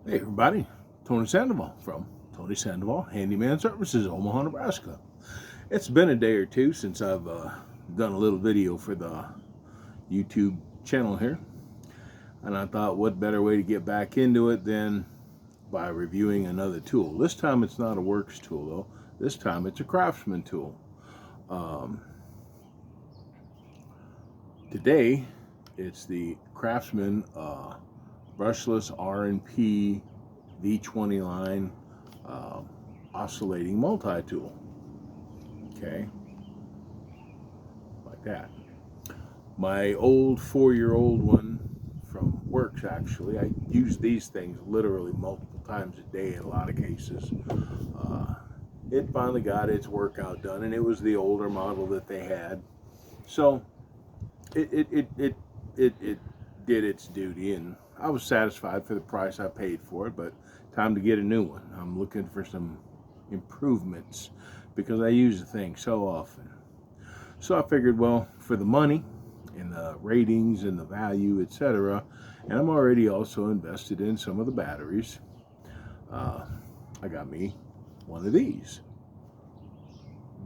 Hey everybody, Tony Sandoval from Tony Sandoval Handyman Services, Omaha, Nebraska. It's been a day or two since I've done a little video for the YouTube channel here, and I thought what better way to get back into it than by reviewing another tool. This time it's not a Works tool though. This time it's a Craftsman tool. Um, Today it's the Craftsman brushless R&P V20 line oscillating multi-tool. Okay, like that. My old 4-year-old one from Works, actually, I use these things literally multiple times a day in a lot of cases. It finally got its workout done, and it was the older model that they had. So it did its duty, and I was satisfied for the price I paid for it, but time to get a new one. I'm looking for some improvements because I use the thing so often. So I figured, well, for the money and the ratings and the value, etc., and I'm already also invested in some of the batteries, I got me one of these.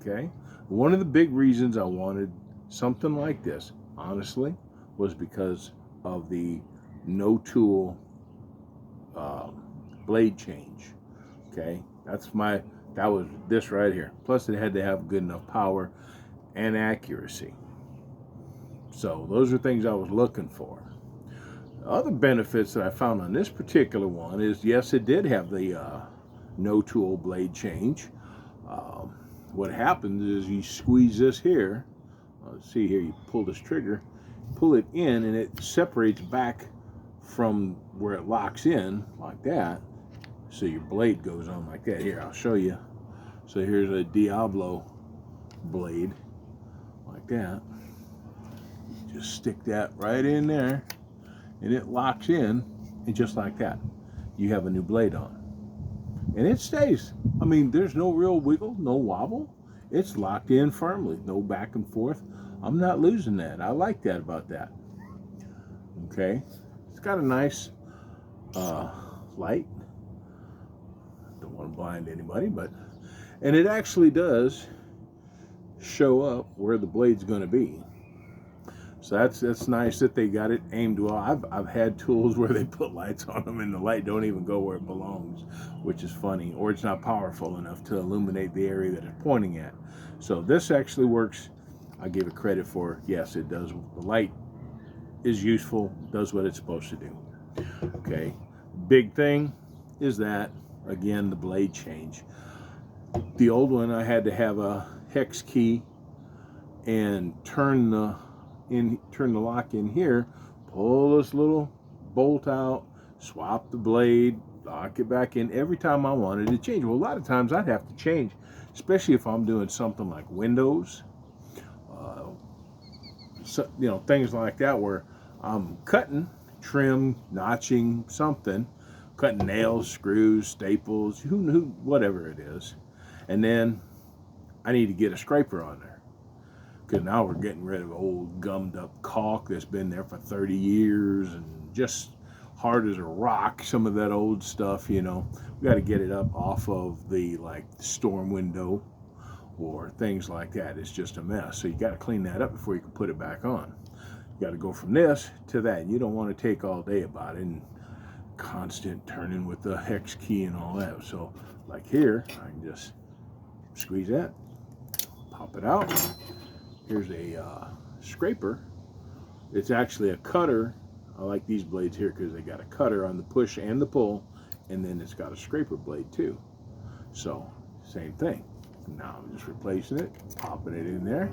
Okay, one of the big reasons I wanted something like this, honestly, was because of the no tool blade change. Okay, that was this right here. Plus it had to have good enough power and accuracy. So those are things I was looking for. The other benefits that I found on this particular one is, yes, it did have the no tool blade change. What happens is you squeeze this here. Let's see here, you pull this trigger, pull it in, and it separates back from where it locks in like that. So your blade goes on like that. Here, I'll show you. So here's a Diablo blade like that. Just stick that right in there, and it locks in, and just like that, you have a new blade on. And it stays. I mean, there's no real wiggle, no wobble. It's locked in firmly, no back and forth. I'm not losing that. I like that about that. Okay, it's got a nice light. Don't want to blind anybody, and it actually does show up where the blade's going to be. So that's nice that they got it aimed well. I've had tools where they put lights on them and the light don't even go where it belongs, which is funny, or it's not powerful enough to illuminate the area that it's pointing at. So this actually works. I give it credit for, yes, it does. The light is useful, does what it's supposed to do. Okay, big thing is that, again, the blade change. The old one, I had to have a hex key and turn the lock in here, pull this little bolt out, swap the blade, lock it back in every time I wanted to change. Well, a lot of times I'd have to change, especially if I'm doing something like windows, so, things like that, where I'm cutting, trim, notching something, cutting nails, screws, staples, whatever it is, and then I need to get a scraper on there. Because now we're getting rid of old gummed up caulk that's been there for 30 years and just hard as a rock, some of that old stuff, We got to get it up off of the storm window or things like that. It's just a mess. So you got to clean that up before you can put it back on. You got to go from this to that. You don't want to take all day about it and constant turning with the hex key and all that. So like here, I can just squeeze that, pop it out. Here's a scraper. It's actually a cutter. I like these blades here because they got a cutter on the push and the pull, and then it's got a scraper blade too. So same thing. Now I'm just replacing it, popping it in there,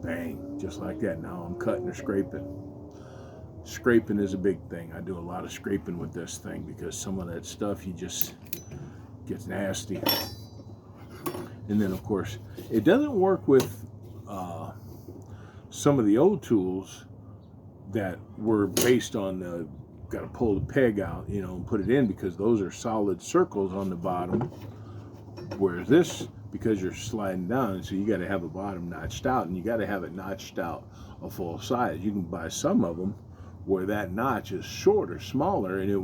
bang, just like that. Now I'm cutting or scraping. Scraping is a big thing. I do a lot of scraping with this thing because some of that stuff gets nasty. And then of course it doesn't work with some of the old tools that were based on got to pull the peg out, and put it in, because those are solid circles on the bottom. Whereas this, because you're sliding down, so you got to have a bottom notched out, and you got to have it notched out a full size. You can buy some of them where that notch is shorter, smaller, and it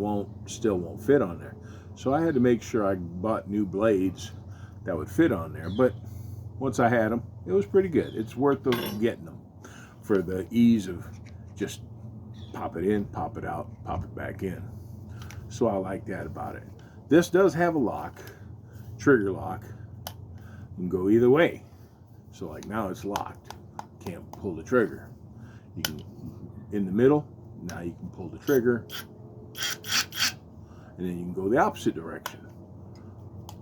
still won't fit on there. So I had to make sure I bought new blades that would fit on there. But once I had them, it was pretty good. It's worth getting them for the ease of just pop it in, pop it out, pop it back in. So I like that about it. This does have a lock, trigger lock. You can go either way. So like now it's locked. Can't pull the trigger. You can, in the middle, now you can pull the trigger. And then you can go the opposite direction.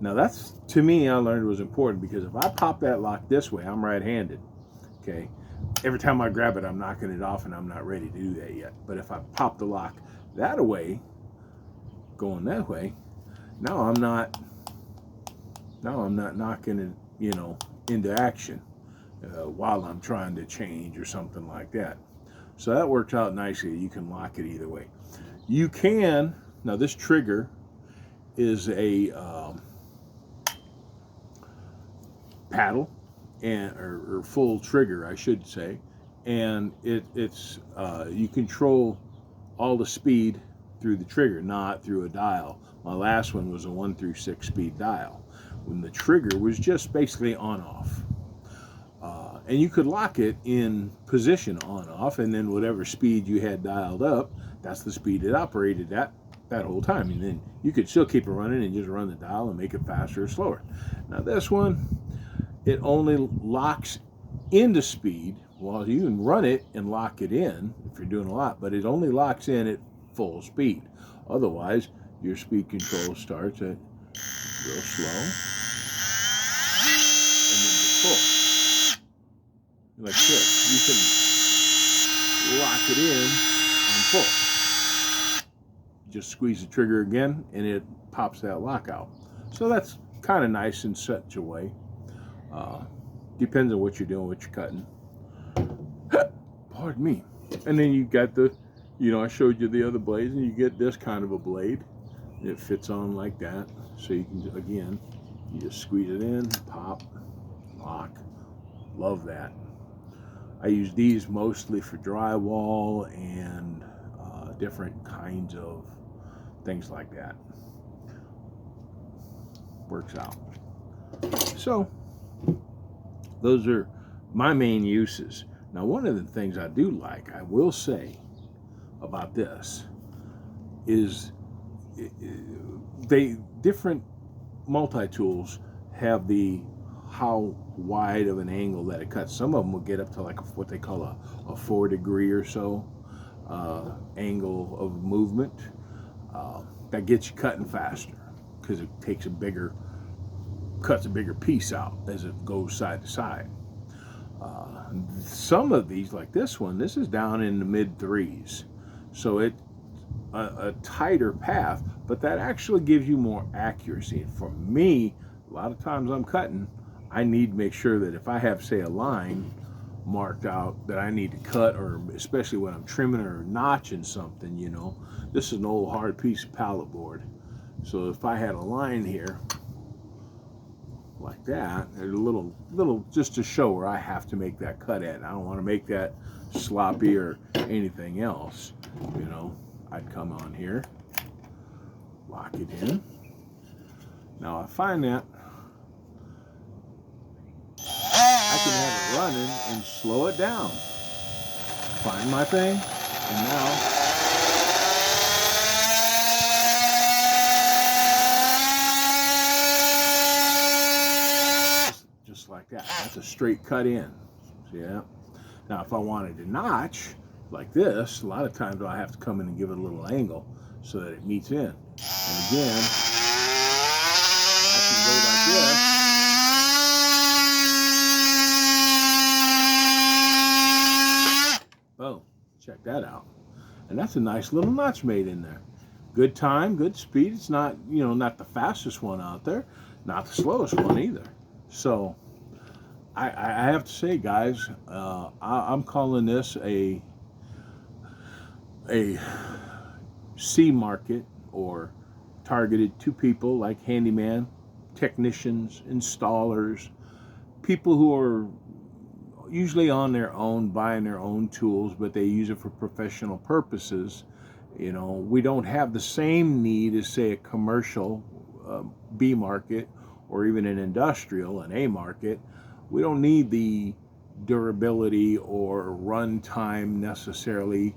Now that's, to me, I learned was important, because if I pop that lock this way, I'm right-handed, okay? Every time I grab it, I'm knocking it off, and I'm not ready to do that yet. But if I pop the lock that way, going that way, now I'm not knocking it, you know, into action while I'm trying to change or something like that. So that worked out nicely. You can lock it either way. You can, now this trigger is a paddle, or full trigger, I should say, and it's you control all the speed through the trigger, not through a dial. My last one was a 1 through 6 speed dial, when the trigger was just basically on off. And you could lock it in position on off, and then whatever speed you had dialed up, that's the speed it operated at that whole time. And then you could still keep it running and just run the dial and make it faster or slower. Now this one, it only locks into speed. Well, you can run it and lock it in if you're doing a lot, but it only locks in at full speed. Otherwise, your speed control starts at real slow, and then you're full. Like this, you can lock it in on full. Just squeeze the trigger again, and it pops that lock out. So that's kind of nice in such a way. Depends on what you're doing, what you're cutting. Pardon me. And then you got the, you know, I showed you the other blades, and you get this kind of a blade. It fits on like that. So you can, again, you just squeeze it in, pop, lock. Love that. I use these mostly for drywall and different kinds of things like that. Works out. So those are my main uses. Now, one of the things I do like, I will say about this, is different multi-tools have how wide of an angle that it cuts. Some of them will get up to like what they call a 4 degree or so angle of movement. That gets you cutting faster, because it takes cuts a bigger piece out as it goes side to side. Some of these, like this one, this is down in the mid 3s, so it's a tighter path, but that actually gives you more accuracy. And for me, a lot of times I'm cutting, I need to make sure that if I have, say, a line marked out that I need to cut, or especially when I'm trimming or notching something, you know, this is an old hard piece of pallet board. So if I had a line here like that, a little just to show where I have to make that cut at. I don't want to make that sloppy or anything else, you know. I'd come on here, lock it in. Now I find that I can have it running and slow it down. Find my thing, and now just like that. That's a straight cut in. See that? Now if I wanted to notch like this, a lot of times I have to come in and give it a little angle so that it meets in. And again, I can go like this. Oh, check that out. And that's a nice little notch made in there. Good time, good speed. It's not, you know, not the fastest one out there, not the slowest one either. So I have to say, guys, I'm calling this a C market, or targeted to people like handyman, technicians, installers, people who are usually on their own, buying their own tools, but they use it for professional purposes. You know, we don't have the same need as, say, a commercial B market, or even an industrial, an A market. We don't need the durability or run time necessarily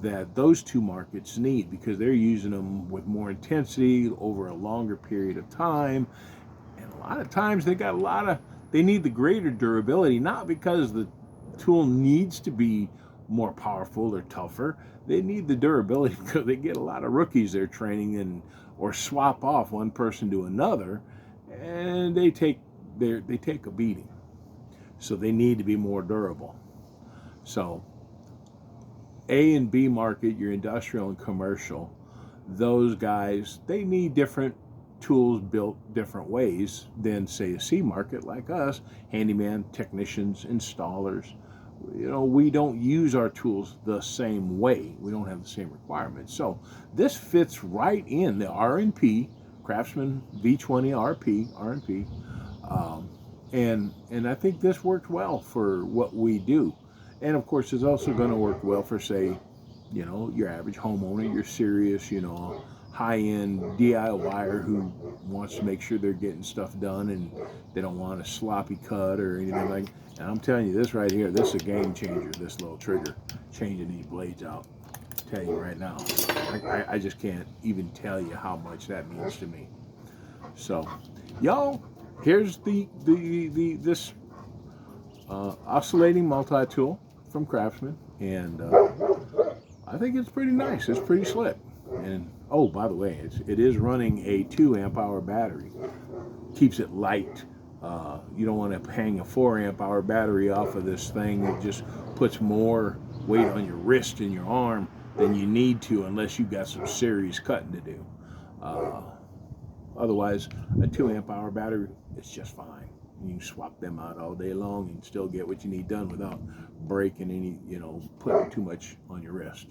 that those two markets need, because they're using them with more intensity over a longer period of time. And a lot of times they need the greater durability, not because the tool needs to be more powerful or tougher. They need the durability because they get a lot of rookies they're training, and or swap off one person to another, and they take a beating. So they need to be more durable. So A and B market, your industrial and commercial, those guys, they need different tools built different ways than, say, a C market like us, handyman, technicians, installers. You know, we don't use our tools the same way. We don't have the same requirements. So this fits right in the R&P, Craftsman V20 R&P. And I think this worked well for what we do. And of course, it's also going to work well for, say, you know, your average homeowner, your serious, you know, high-end DIYer who wants to make sure they're getting stuff done and they don't want a sloppy cut or anything like that. And I'm telling you, this right here, this is a game changer, this little trigger, changing these blades out. I'll tell you right now, I just can't even tell you how much that means to me. So, y'all, here's this oscillating multi-tool from Craftsman, and I think it's pretty nice. It's pretty slick. And oh, by the way, it is running a 2 amp hour battery. Keeps it light. You don't want to hang a 4 amp hour battery off of this thing. It just puts more weight on your wrist and your arm than you need to, unless you've got some serious cutting to do. Otherwise, a 2 amp hour battery is just fine. You can swap them out all day long and still get what you need done without breaking any, you know, putting too much on your wrist.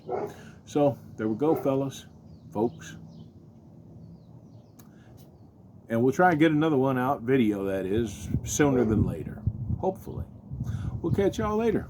So there we go, fellas, folks. And we'll try and get another one out, video that is, sooner than later. Hopefully. We'll catch y'all later.